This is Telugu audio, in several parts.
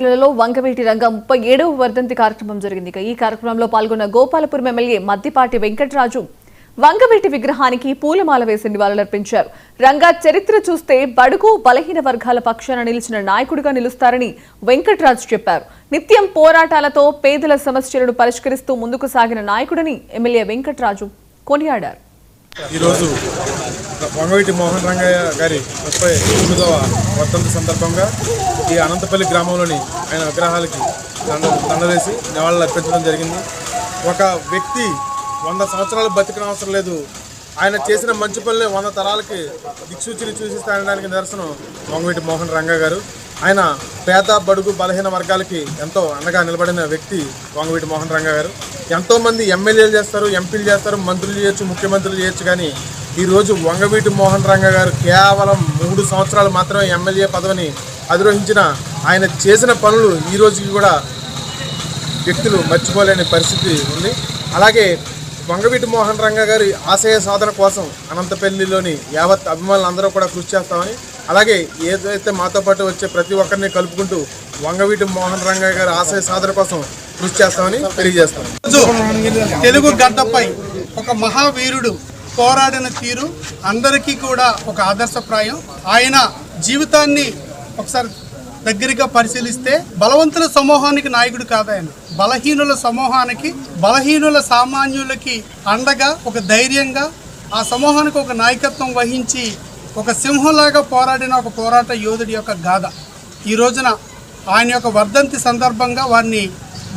జిల్లాలో వంగవీటి రంగ 37వ వర్ధంతి కార్యక్రమం జరిగింది. ఈ కార్యక్రమంలో పాల్గొన్న గోపాలపురం ఎమ్మెల్యే మద్దిపాటి వెంకటరాజు వంగవీటి విగ్రహానికి పూలమాల వేసి నివాళులర్పించారు. రంగా చరిత్ర చూస్తే బడుగు బలహీన వర్గాల పక్షాన నిలిచిన నాయకుడిగా నిలుస్తారని వెంకటరాజు చెప్పారు. నిత్యం పోరాటాలతో పేదల సమస్యలను పరిష్కరిస్తూ ముందుకు సాగిన నాయకుడిని ఎమ్మెల్యే వెంకటరాజు కొనియాడారు. ఈరోజు వంగవీటి మోహన్ రంగయ్య గారి 39వ వర్ధంతి సందర్భంగా ఈ అనంతపల్లి గ్రామంలోని ఆయన విగ్రహాలకి దండవేసి నివాళులు అర్పించడం జరిగింది. ఒక వ్యక్తి 100 సంవత్సరాలు బతికిన అవసరం లేదు, ఆయన చేసిన మంచి పనులే 100 తరాలకి దిక్సూచిని చూసిస్తానడానికి నిదర్శనం వంగవీటి మోహన్ రంగయ్య గారు. ఆయన పేద బడుగు బలహీన వర్గాలకి ఎంతో అండగా నిలబడిన వ్యక్తి వంగవీటి మోహన్ రంగయ్య గారు. ఎంతోమంది ఎమ్మెల్యేలు చేస్తారు, ఎంపీలు చేస్తారు, మంత్రులు చేయొచ్చు, ముఖ్యమంత్రులు చేయొచ్చు, కానీ ఈరోజు వంగవీటి మోహన్ రంగయ్య గారు కేవలం 3 సంవత్సరాలు మాత్రమే ఎమ్మెల్యే పదవిని అధిరోహించిన ఆయన చేసిన పనులు ఈ రోజుకి కూడా వ్యక్తులు మర్చిపోలేని పరిస్థితి ఉంది. అలాగే వంగవీటి మోహన్ రంగయ్య గారి ఆశయ సాధన కోసం అనంతపల్లిలోని యావత్ అభిమానులందరూ కూడా కృషి చేస్తామని, అలాగే ఏదైతే మాతో పాటు వచ్చే ప్రతి ఒక్కరిని కలుపుకుంటూ వంగవీటి మోహన్ రంగయ్య గారి ఆశయ సాధన కోసం కృషి చేస్తామని తెలియజేస్తాం. తెలుగు గడ్డపై ఒక మహావీరుడు పోరాడిన తీరు అందరికీ కూడా ఒక ఆదర్శప్రాయం. ఆయన జీవితాన్ని ఒకసారి దగ్గరగా పరిశీలిస్తే బలవంతుల సమూహానికి నాయకుడు కాదు ఆయన, బలహీనుల సమూహానికి, బలహీనుల సామాన్యులకి అండగా ఒక ధైర్యంగా ఆ సమూహానికి ఒక నాయకత్వం వహించి ఒక సింహంలాగా పోరాడిన ఒక పోరాట యోధుడి యొక్క గాథ. ఈ రోజున ఆయన యొక్క వర్ధంతి సందర్భంగా వారిని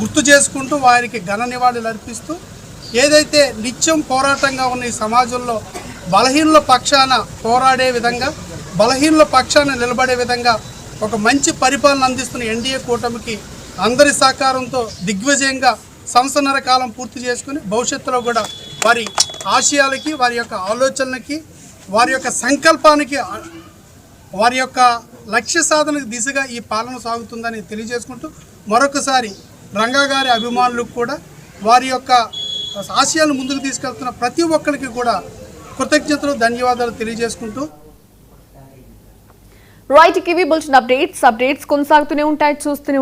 గుర్తు చేసుకుంటూ వారికి ఘన నివాళులు అర్పిస్తూ ఏదైతే నిత్యం పోరాటంగా ఉన్న ఈ సమాజంలో బలహీనుల పక్షాన పోరాడే విధంగా, బలహీనుల పక్షాన నిలబడే విధంగా ఒక మంచి పరిపాలన అందిస్తున్న ఎన్డీఏ కూటమికి అందరి సహకారంతో దిగ్విజయంగా సంవత్సరన్నర కాలం పూర్తి చేసుకుని భవిష్యత్తులో కూడా వారి ఆశయాలకి, వారి యొక్క ఆలోచనలకి, వారి యొక్క సంకల్పానికి, వారి యొక్క లక్ష్య సాధనకు దిశగా ఈ పాలన సాగుతుందని తెలియజేసుకుంటూ మరొకసారి రంగా గారి అభిమానులకు కూడా వారి యొక్క ఆశయాలను ముందుకు తీసుకెళ్తున్న ప్రతి ఒక్కరికి కూడా కృతజ్ఞతలు, ధన్యవాదాలు తెలియజేసుకుంటూ రైట్ కివి బులెటిన్ అప్డేట్స్ కొనసాగుతూనే ఉంటాయి, చూస్తూనే